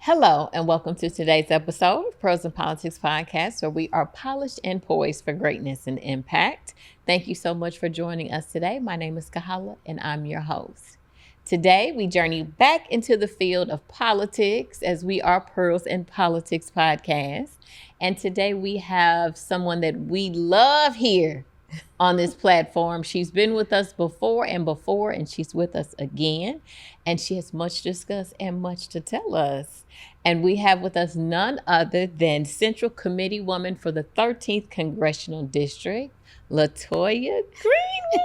Hello, and welcome to today's episode of Pros in Politics Podcast, where we are polished and poised for greatness and impact. Thank you so much for joining us today. My name is Kahala, and I'm your host. Today, we journey back into the field of politics as we are Pearls in Politics Podcast. And today, we have someone that we love here on this platform. She's been with us before, and she's with us again. And she has much to discuss and much to tell us. And we have with us none other than Central Committeewoman for the 13th Congressional District, Latoya Greenwood.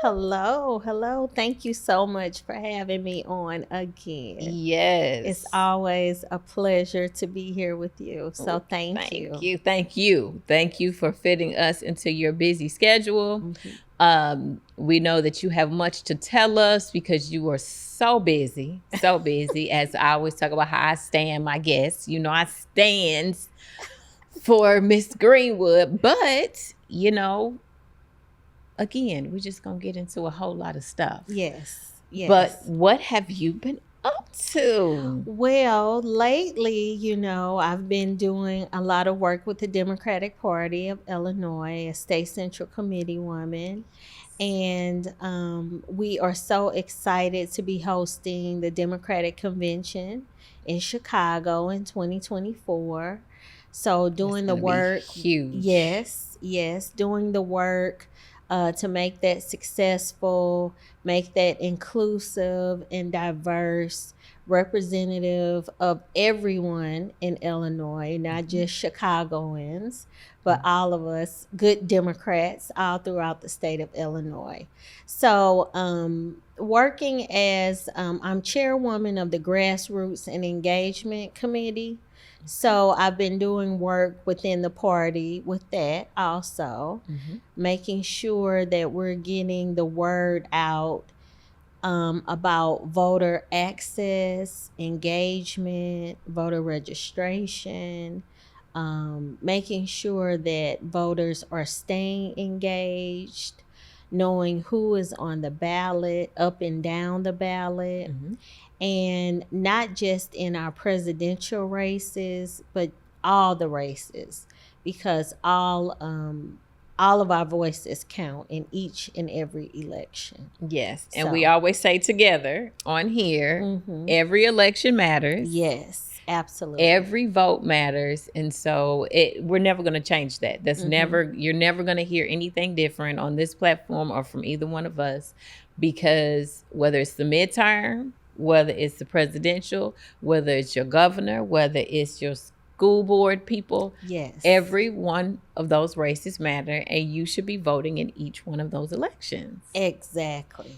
Hello. Thank you so much for having me on again. Yes. It's always a pleasure to be here with you. So thank you. Thank you for fitting us into your busy schedule. Mm-hmm. We know that you have much to tell us because you are so busy. As I always talk about how I stand my guests. You know, I stand for Miss Greenwood, but, again, we're just going to get into a whole lot of stuff. Yes. But what have you been up to? Well, lately, I've been doing a lot of work with the Democratic Party of Illinois, a State Central Committeewoman. And we are so excited to be hosting the Democratic Convention in Chicago in 2024. So doing the work. Huge. Yes. Doing the work to make that successful, make that inclusive and diverse, representative of everyone in Illinois, not just Chicagoans, but all of us good Democrats all throughout the state of Illinois. So working as I'm chairwoman of the Grassroots and Engagement Committee. So I've been doing work within the party with that also, making sure that we're getting the word out about voter access, engagement, voter registration, making sure that voters are staying engaged, knowing who is on the ballot, up and down the ballot. And not just in our presidential races, but all the races, because all of our voices count in each and every election. Yes, and we always say together on here, every election matters. Yes, absolutely. Every vote matters, and so we're never going to change that. That's you're never going to hear anything different on this platform or from either one of us, because whether it's the midterm, whether it's the presidential, whether it's your governor, whether it's your school board people. Yes. Every one of those races matter, and you should be voting in each one of those elections. Exactly.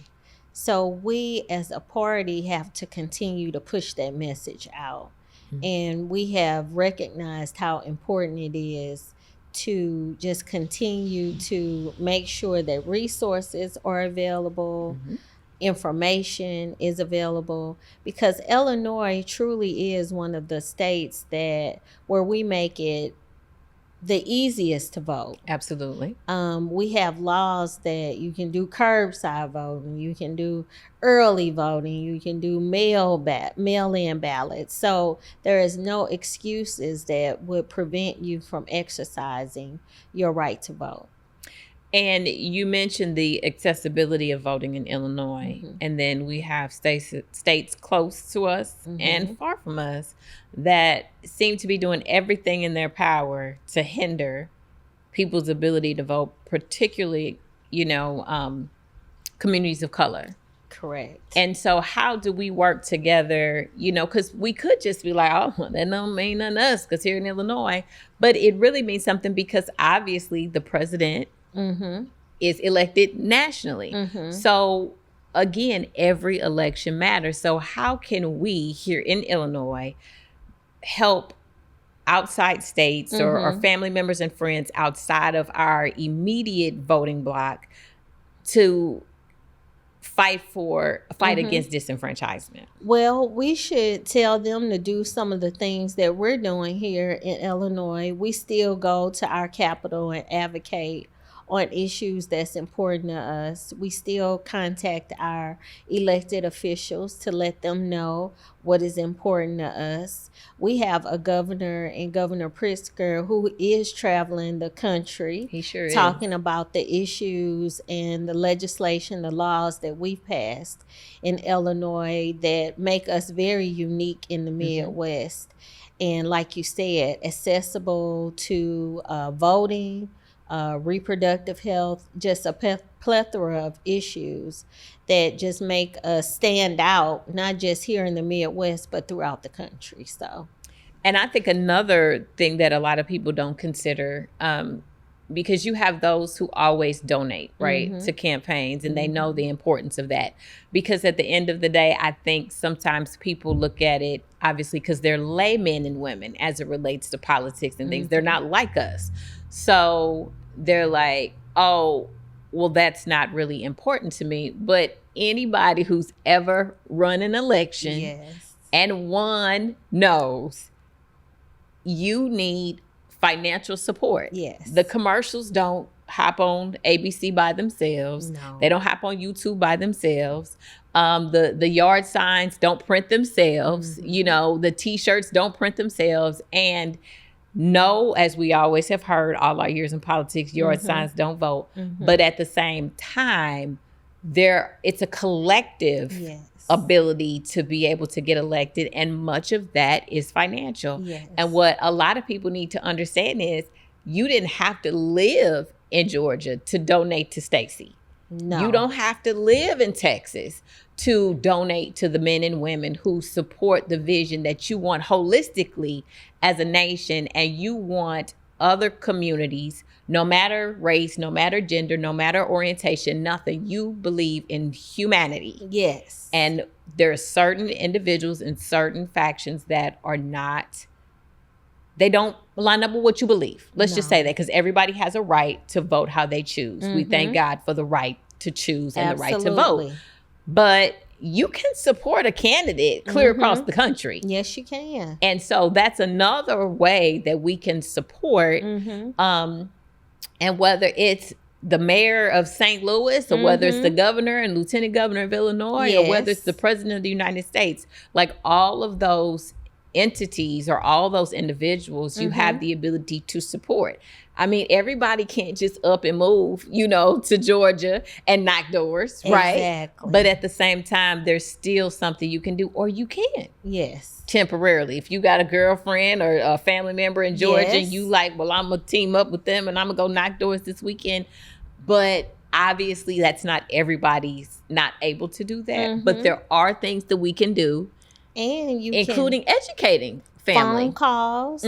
So we as a party have to continue to push that message out. And we have recognized how important it is to just continue to make sure that resources are available, information is available, because Illinois truly is one of the states where we make it the easiest to vote. Absolutely. We have laws that you can do curbside voting, you can do early voting, you can do mail-in ballots. So there is no excuses that would prevent you from exercising your right to vote. And you mentioned the accessibility of voting in Illinois, and then we have states close to us and far from us that seem to be doing everything in their power to hinder people's ability to vote, particularly, communities of color. Correct. And so how do we work together, because we could just be like, oh, that don't mean nothing to us because here in Illinois, but it really means something, because obviously the president is elected nationally. So again, every election matters. So how can we here in Illinois help outside states or family members and friends outside of our immediate voting block to fight against disenfranchisement? Well, we should tell them to do some of the things that we're doing here in Illinois. We still go to our capital and advocate on issues that's important to us. We still contact our elected officials to let them know what is important to us. We have a governor and Governor Pritzker who is traveling the country. He sure is. Talking about the issues and the legislation, the laws that we've passed in Illinois that make us very unique in the Midwest. And like you said, accessible to voting, reproductive health, just a plethora of issues that just make us stand out, not just here in the Midwest, but throughout the country. So, and I think another thing that a lot of people don't consider, because you have those who always donate, right, to campaigns, and they know the importance of that. Because at the end of the day, I think sometimes people look at it, obviously, because they're laymen and women as it relates to politics and things. They're not like us. So they're like, oh, well, that's not really important to me. But anybody who's ever run an election and won knows you need financial support. The commercials don't hop on ABC by themselves. No. They don't hop on YouTube by themselves. The yard signs don't print themselves. You know, the T-shirts don't print themselves. And no, as we always have heard all our years in politics, yard signs don't vote. But at the same time, it's a collective ability to be able to get elected, and much of that is financial. And what a lot of people need to understand is you didn't have to live in Georgia to donate to Stacey. No. You don't have to live in Texas to donate to the men and women who support the vision that you want holistically as a nation, and you want other communities, no matter race, no matter gender, no matter orientation, nothing. You believe in humanity. Yes. And there are certain individuals and certain factions that are not, they don't line up with what you believe. Let's just say that, because everybody has a right to vote how they choose. We thank God for the right to choose and the right to vote. But you can support a candidate clear across the country. Yes, you can. And so that's another way that we can support. And whether it's the mayor of St. Louis, or whether it's the governor and lieutenant governor of Illinois, or whether it's the president of the United States, like all of those entities or all those individuals, you have the ability to support. I mean, everybody can't just up and move, you know, to Georgia and knock doors, right? Exactly. But at the same time, there's still something you can do, or you can. Yes. Temporarily. If you got a girlfriend or a family member in Georgia, and you like, well, I'm going to team up with them and I'm going to go knock doors this weekend. But obviously, that's not everybody's not able to do that. But there are things that we can do. And you including educating family. Phone calls,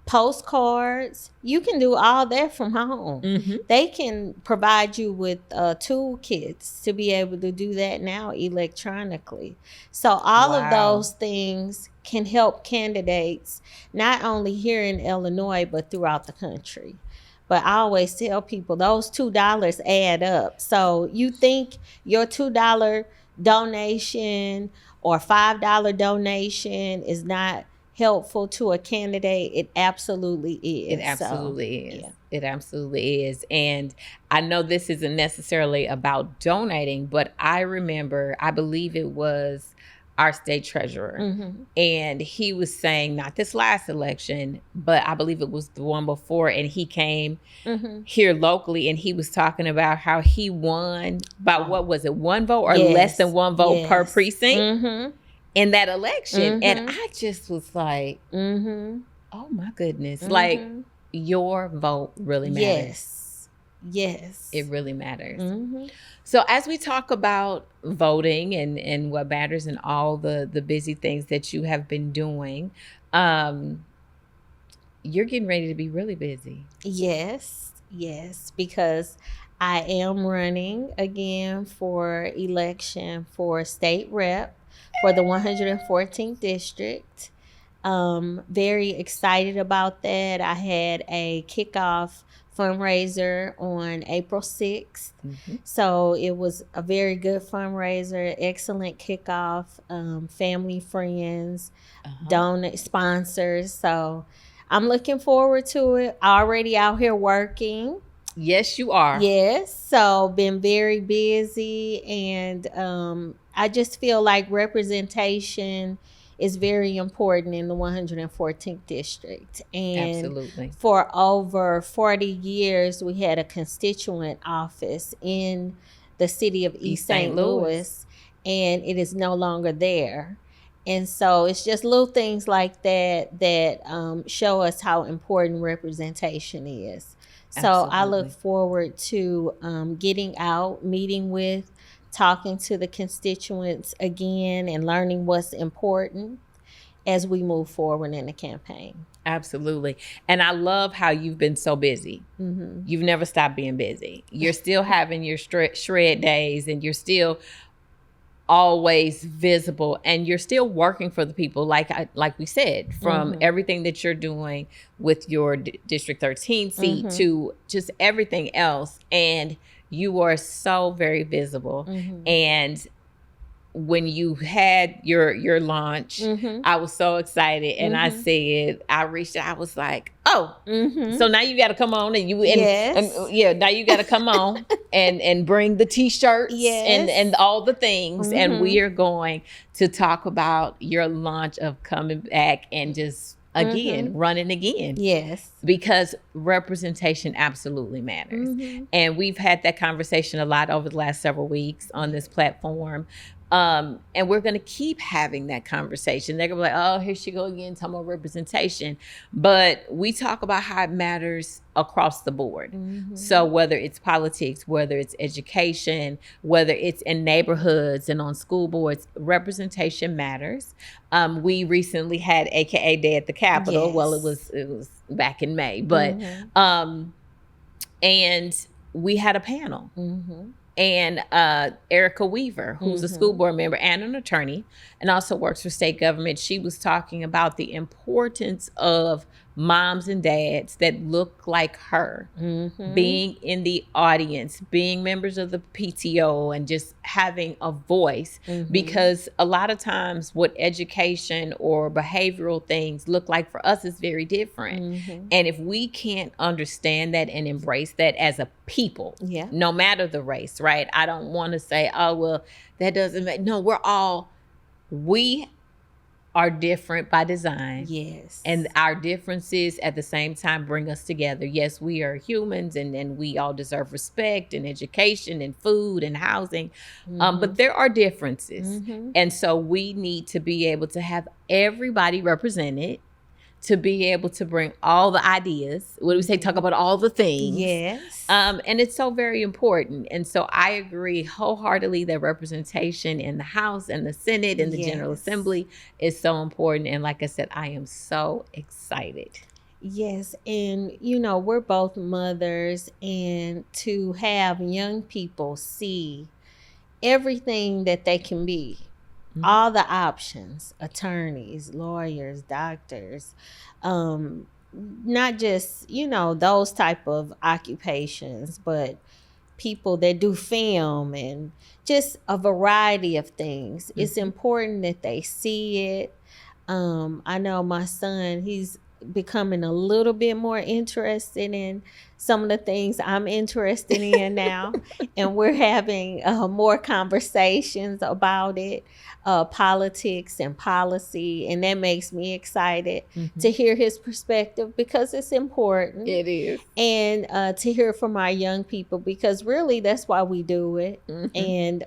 postcards. You can do all that from home. They can provide you with toolkits to be able to do that now electronically. So all of those things can help candidates, not only here in Illinois, but throughout the country. But I always tell people those $2 add up. So you think your $2 donation or $5 donation is not helpful to a candidate? It absolutely is. It absolutely is. It absolutely is. And I know this isn't necessarily about donating, but I remember, I believe it was our state treasurer, and he was saying, not this last election, but I believe it was the one before, and he came here locally, and he was talking about how he won about, what was it, one vote or less than one vote per precinct in that election. And I just was like, oh my goodness, like your vote really matters. Yes. It really matters. So as we talk about voting and what matters and all the busy things that you have been doing, you're getting ready to be really busy. Yes, because I am running again for election for state rep for the 114th district. Very excited about that. I had a kickoff fundraiser on April 6th. So it was a very good fundraiser, excellent kickoff, family, friends, donor sponsors. So I'm looking forward to it. Already out here working. Yes, you are. Yes. So been very busy, and I just feel like representation is very important in the 114th district. And Absolutely. for over 40 years, we had a constituent office in the city of East St. Louis, and it is no longer there. And so it's just little things like that show us how important representation is. So Absolutely. I look forward to getting out, meeting with, talking to the constituents again, and learning what's important as we move forward in the campaign. Absolutely. And I love how you've been so busy. Mm-hmm. You've never stopped being busy. You're still having your shred days, and you're still always visible, and you're still working for the people, like we said, from everything that you're doing with your District 13 seat to just everything else. And you are so very visible. And when you had your launch, I was so excited, and I said, I reached out, I was like, oh, so now you got to come on, and now you got to come on and bring the t-shirts and all the things, and we are going to talk about your launch of coming back and just running again. Yes. Because representation absolutely matters. And we've had that conversation a lot over the last several weeks on this platform. And we're going to keep having that conversation. They're going to be like, oh, here she go again, talking about representation. But we talk about how it matters across the board. So whether it's politics, whether it's education, whether it's in neighborhoods and on school boards, representation matters. We recently had AKA Day at the Capitol. Yes. Well, it was back in May, but and we had a panel. And Erica Weaver, who's a school board member and an attorney and also works for state government, she was talking about the importance of moms and dads that look like her being in the audience, being members of the PTO, and just having a voice. Because a lot of times what education or behavioral things look like for us is very different. And if we can't understand that and embrace that as a people, no matter the race, right? I don't want to say, oh, well, that doesn't make, no, we are different by design. Yes. And our differences at the same time bring us together. Yes, we are humans, and we all deserve respect and education and food and housing. But there are differences. And so we need to be able to have everybody represented, to be able to bring all the ideas. What do we say? Talk about all the things. Yes. And it's so very important. And so I agree wholeheartedly that representation in the House and the Senate and the General Assembly is so important. And like I said, I am so excited. Yes. And, we're both mothers, and to have young people see everything that they can be, all the options, attorneys, lawyers, doctors, not just, those type of occupations, but people that do film and just a variety of things. It's important that they see it. I know my son, he's becoming a little bit more interested in some of the things I'm interested in now. And we're having more conversations about it, politics and policy. And that makes me excited to hear his perspective, because it's important. It is. And to hear from our young people, because really that's why we do it. And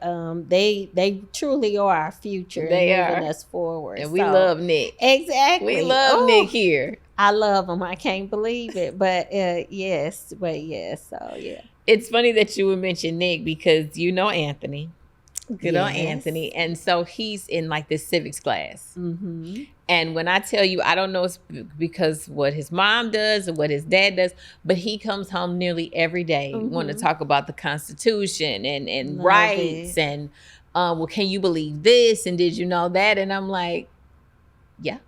they truly are our future. They and are moving us forward. And we love Nick. Exactly. We love Nick here. I love him. I can't believe it. But yes. So yeah. It's funny that you would mention Nick, because Anthony. Good old Anthony. And so he's in like this civics class. And when I tell you, I don't know it's because what his mom does or what his dad does, but he comes home nearly every day want to talk about the Constitution and rights. And well, can you believe this? And did you know that? And I'm like, yeah.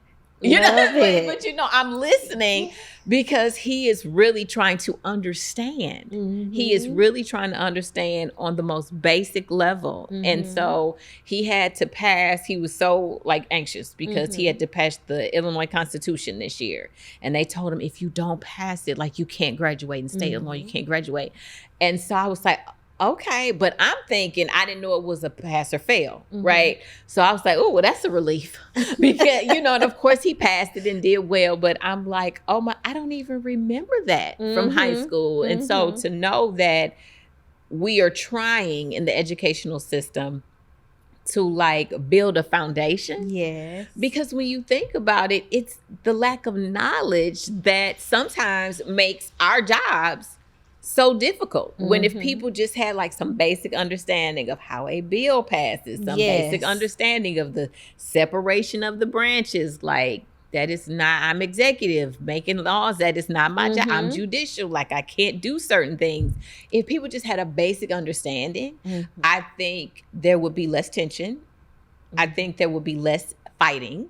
Love it. But I'm listening because he is really trying to understand. He is really trying to understand on the most basic level. And so he had to pass, he was so like anxious because he had to pass the Illinois Constitution this year. And they told him, if you don't pass it, like you can't graduate in state Illinois, you can't graduate. And so I was like, okay, but I'm thinking, I didn't know it was a pass or fail, right? So I was like, oh, well, that's a relief because, you know, and of course he passed it and did well, but I'm like, oh my, I don't even remember that from high school. And so to know that we are trying in the educational system to like build a foundation. Yes. Because when you think about it, it's the lack of knowledge that sometimes makes our jobs so difficult. When if people just had like some basic understanding of how a bill passes, some basic understanding of the separation of the branches, like that is not, I'm executive making laws, that is not my job. I'm judicial, like I can't do certain things. If people just had a basic understanding, I think there would be less tension. I think there would be less fighting,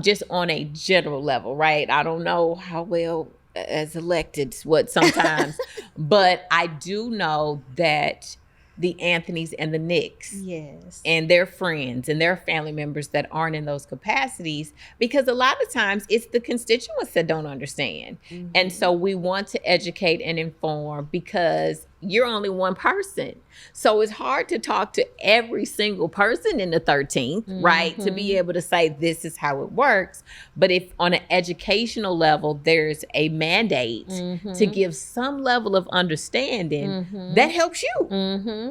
just on a general level, right? I don't know how well as electeds what sometimes, but I do know that the Anthonys and the Nicks and their friends and their family members that aren't in those capacities, because a lot of times it's the constituents that don't understand. And so we want to educate and inform because you're only one person. So it's hard to talk to every single person in the 13th, right? To be able to say, this is how it works. But if on an educational level, there's a mandate to give some level of understanding, that helps you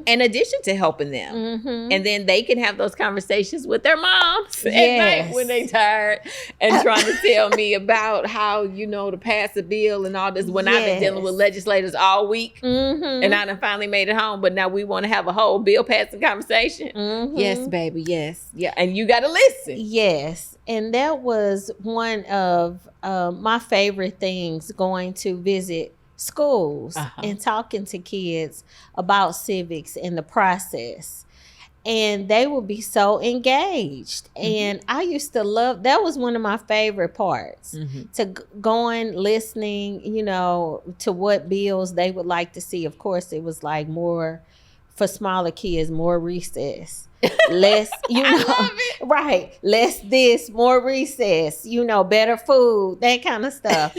in addition to helping them. And then they can have those conversations with their moms at night when they tired and trying to tell me about how, you know, to pass a bill and all this when I've been dealing with legislators all week. And I done finally made it home, but now we want to have a whole bill passing conversation. Yes, baby, yes. Yeah, and you got to listen. Yes, and that was one of my favorite things, going to visit schools and talking to kids about civics and the process. And they would be so engaged. And I used to love, that was one of my favorite parts, to going, listening, you know, to what bills they would like to see. Of course, it was like more for smaller kids, more recess. Less, you know, right. Less this, more recess, you know, better food, that kind of stuff.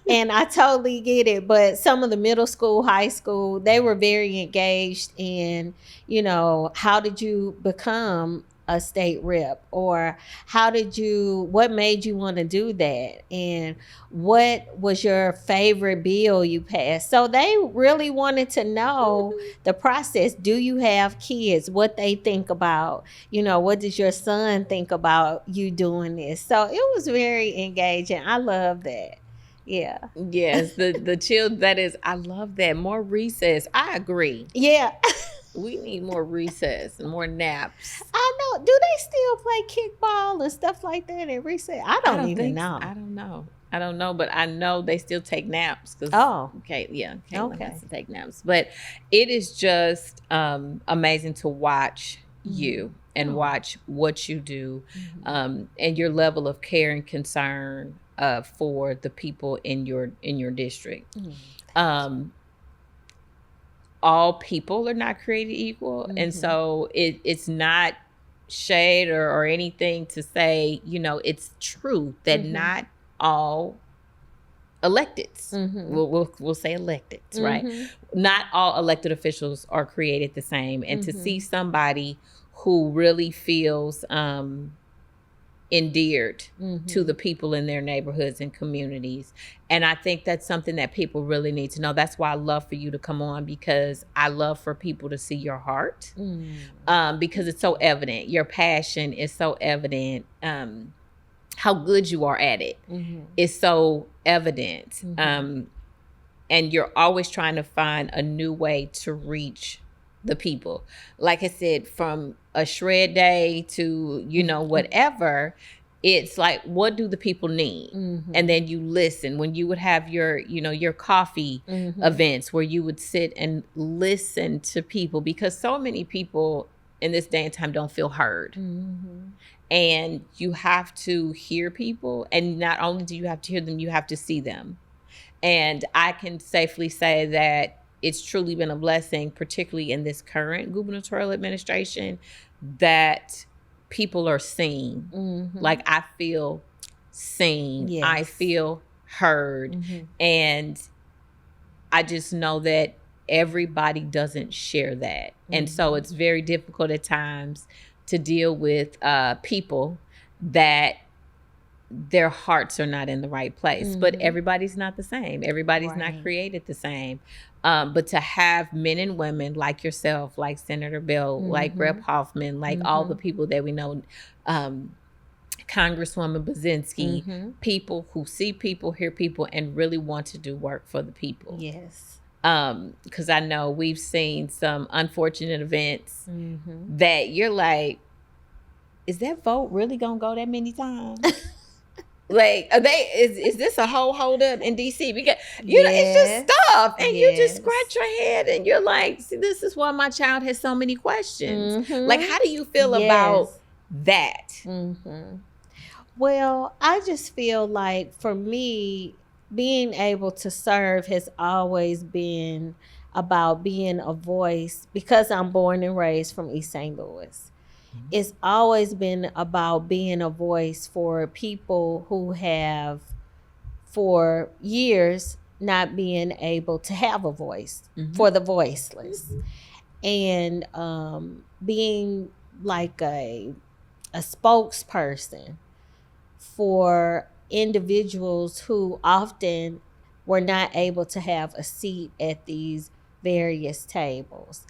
And I totally get it. But some of the middle school, high school, they were very engaged in, you know, how did you become a state rep, or what made you want to do that, and what was your favorite bill you passed. So they really wanted to know the process. Do you have kids? What they think about, you know, what does your son think about you doing this? So it was very engaging. I love that. Yeah. Yes, the children, that is, I love that. More recess. I agree. Yeah. We need more recess and more naps. I know. Do they still play kickball and stuff like that at recess? I don't even know. I don't know, but I know they still take naps. Caitlin has to take naps. But it is just amazing to watch you and watch what you do, and your level of care and concern for the people in your district. All people are not created equal. And so it's not shade or anything to say, you know, it's true that not all electeds, we'll say electeds, right? Not all elected officials are created the same. And to see somebody who really feels endeared to the people in their neighborhoods and communities. And I think that's something that people really need to know. That's why I love for you to come on, because I love for people to see your heart, because it's so evident. Your passion is so evident. How good you are at it is so evident. And you're always trying to find a new way to reach the people. Like I said, from a shred day to, you know, whatever, it's like, what do the people need? And then you listen. When you would have your, you know, your coffee events where you would sit and listen to people, because so many people in this day and time don't feel heard. And you have to hear people. And not only do you have to hear them, you have to see them. And I can safely say that it's truly been a blessing, particularly in this current gubernatorial administration, that people are seen. Mm-hmm. Like, I feel seen. Yes. I feel heard. Mm-hmm. And I just know that everybody doesn't share that. And so it's very difficult at times to deal with people that their hearts are not in the right place. But everybody's not the same. Everybody's not created the same. But to have men and women like yourself, like Senator Bill, like Rep. Hoffman, like all the people that we know, Congresswoman Bazinski, people who see people, hear people, and really want to do work for the people. Yes. Because I know we've seen some unfortunate events that you're like, is that vote really gonna go that many times? Like, is this a whole hold up in DC? Because you know, it's just stuff, and you just scratch your head, and you're like, see, this is why my child has so many questions. Like, how do you feel about that? Well, I just feel like, for me, being able to serve has always been about being a voice, because I'm born and raised from East St. Louis. It's always been about being a voice for people who have, for years, not being able to have a voice, for the voiceless. And being like a spokesperson for individuals who often were not able to have a seat at these various tables.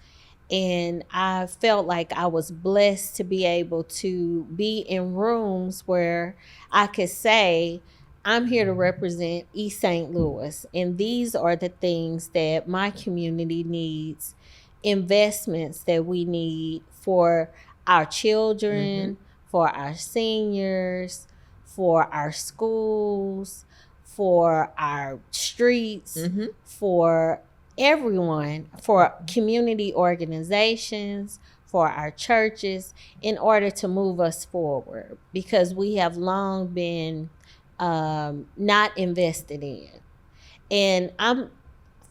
And I felt like I was blessed to be able to be in rooms where I could say, I'm here to represent East St. Louis, and these are the things that my community needs, investments that we need for our children, for our seniors, for our schools, for our streets, for everyone, for community organizations, for our churches, in order to move us forward, because we have long been not invested in. And I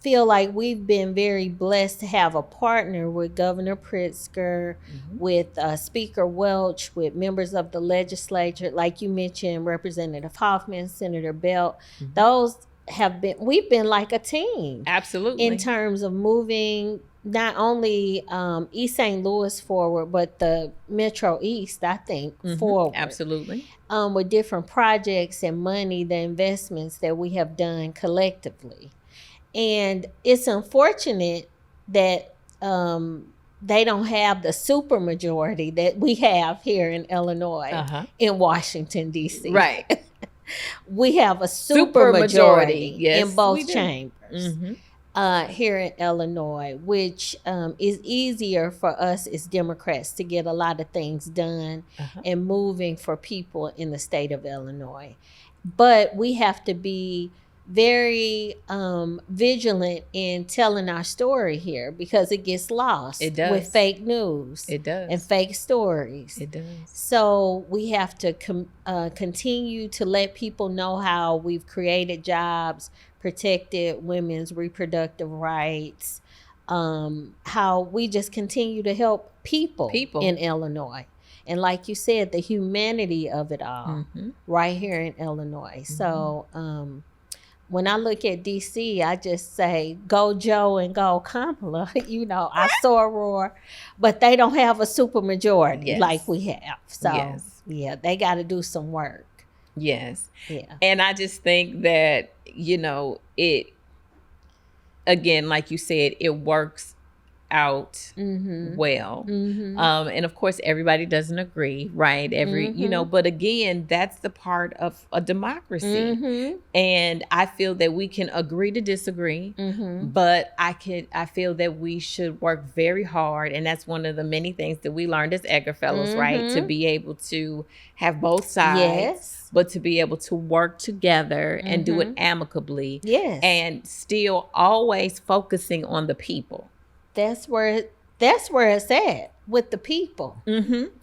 feel like we've been very blessed to have a partner with Governor Pritzker, with Speaker Welch, with members of the legislature, like you mentioned, Representative Hoffman, Senator Belt. Those have been, we've been like a team. Absolutely. In terms of moving not only East St. Louis forward, but the Metro East, I think, forward. Absolutely. With different projects and money, the investments that we have done collectively. And it's unfortunate that they don't have the supermajority that we have here in Illinois, in Washington, D.C. Right. We have a supermajority in both chambers here in Illinois, which is easier for us as Democrats to get a lot of things done and moving for people in the state of Illinois. But we have to be very vigilant in telling our story here, because it gets lost with fake news. It does. And fake stories. It does. So we have to continue to let people know how we've created jobs, protected women's reproductive rights, how we just continue to help people in Illinois. And like you said, the humanity of it all right here in Illinois. So when I look at DC, I just say, go Joe and go Kamala. You know, I saw a roar, but they don't have a supermajority like we have. So, yeah, they got to do some work. Yes. Yeah. And I just think that, you know, it, again, like you said, it works out well. And of course, everybody doesn't agree, right? You know, but again, that's the part of a democracy. And I feel that we can agree to disagree, but I feel that we should work very hard. And that's one of the many things that we learned as Edgar Fellows, right? To be able to have both sides, but to be able to work together and do it amicably. And still always focusing on the people. That's where it's at, with the people.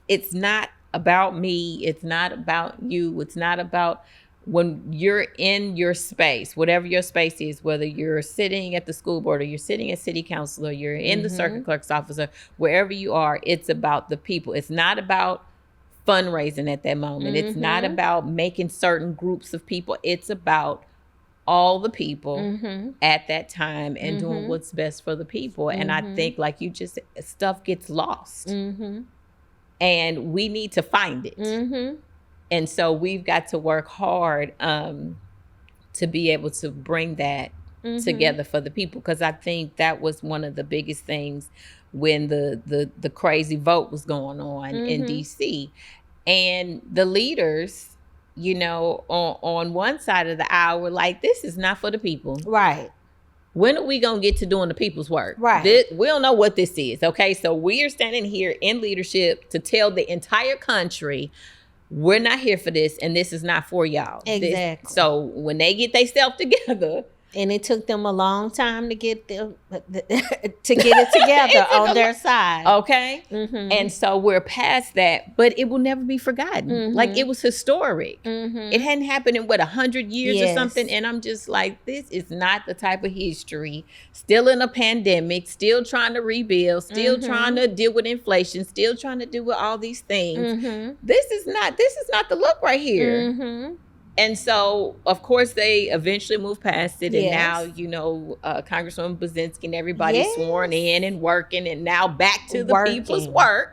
It's not about me. It's not about you. It's not about when you're in your space, whatever your space is, whether you're sitting at the school board or you're sitting at city council or you're in the circuit clerk's office or wherever you are, it's about the people. It's not about fundraising at that moment. It's not about making certain groups of people. It's about all the people at that time and doing what's best for the people. And I think, like you just, stuff gets lost. And we need to find it. And so we've got to work hard to be able to bring that together for the people. Because I think that was one of the biggest things when the crazy vote was going on in D.C. And the leaders, you know, on one side of the aisle were like, this is not for the people. Right. When are we going to get to doing the people's work? Right. We don't know what this is. Okay. So we are standing here in leadership to tell the entire country, we're not here for this, and this is not for y'all. Exactly. So when they get themselves together, and it took them a long time to get them to get it together on their side. Okay. And so we're past that, but it will never be forgotten. Like, it was historic. It hadn't happened in 100 years or something. And I'm just like, this is not the type of history. Still in a pandemic, still trying to rebuild, still trying to deal with inflation, still trying to deal with all these things. This is not the look right here. And so, of course, they eventually moved past it. And now, you know, Congresswoman Buzinski and everybody's sworn in and working, and now back to the people's work.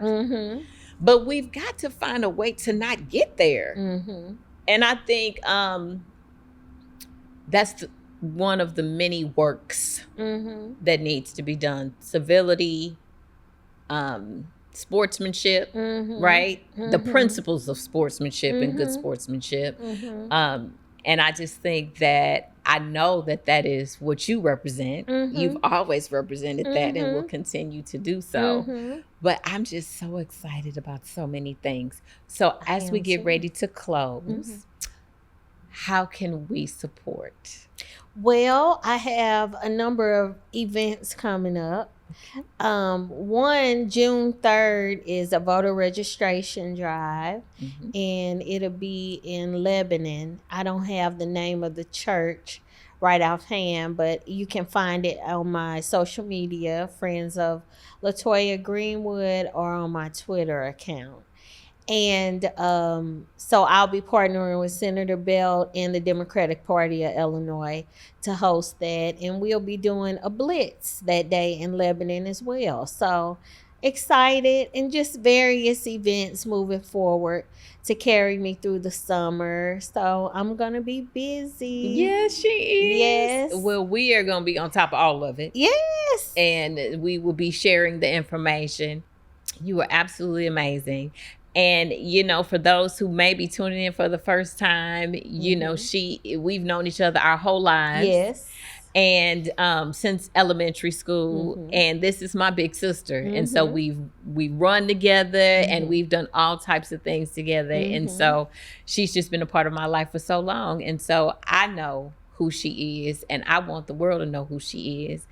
But we've got to find a way to not get there. And I think that's one of the many works that needs to be done. Civility, sportsmanship, right? The principles of sportsmanship and good sportsmanship. And I just think that I know that is what you represent. You've always represented that and will continue to do so. But I'm just so excited about so many things. So as we get ready to close, how can we support? Well, I have a number of events coming up. One, June 3rd is a voter registration drive, and it'll be in Lebanon. I don't have the name of the church right offhand, but you can find it on my social media, Friends of Latoya Greenwood, or on my Twitter account. And so I'll be partnering with Senator Belt and the Democratic Party of Illinois to host that. And we'll be doing a blitz that day in Lebanon as well. So excited, and just various events moving forward to carry me through the summer. So I'm going to be busy. Yes, she is. Yes. Well, we are going to be on top of all of it. Yes. And we will be sharing the information. You are absolutely amazing. And, you know, for those who may be tuning in for the first time, you know, we've known each other our whole lives. Yes. And since elementary school, and this is my big sister. And so we run together and we've done all types of things together. And so she's just been a part of my life for so long. And so I know who she is, and I want the world to know who she is.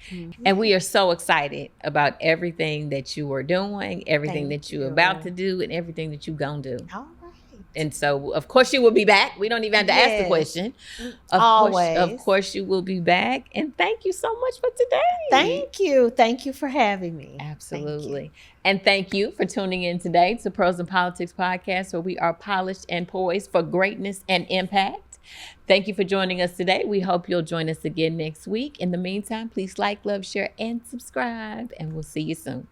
And we are so excited about everything that you are doing, everything that you're about to do, and everything that you're going to do. All right. And so, of course, you will be back. We don't even have to ask the question. Always. Of course, you will be back. And thank you so much for today. Thank you. Thank you for having me. Absolutely. And thank you for tuning in today to Pros in Politics Podcast, where we are polished and poised for greatness and impact. Thank you for joining us today. We hope you'll join us again next week. In the meantime, please like, love, share, and subscribe. And we'll see you soon.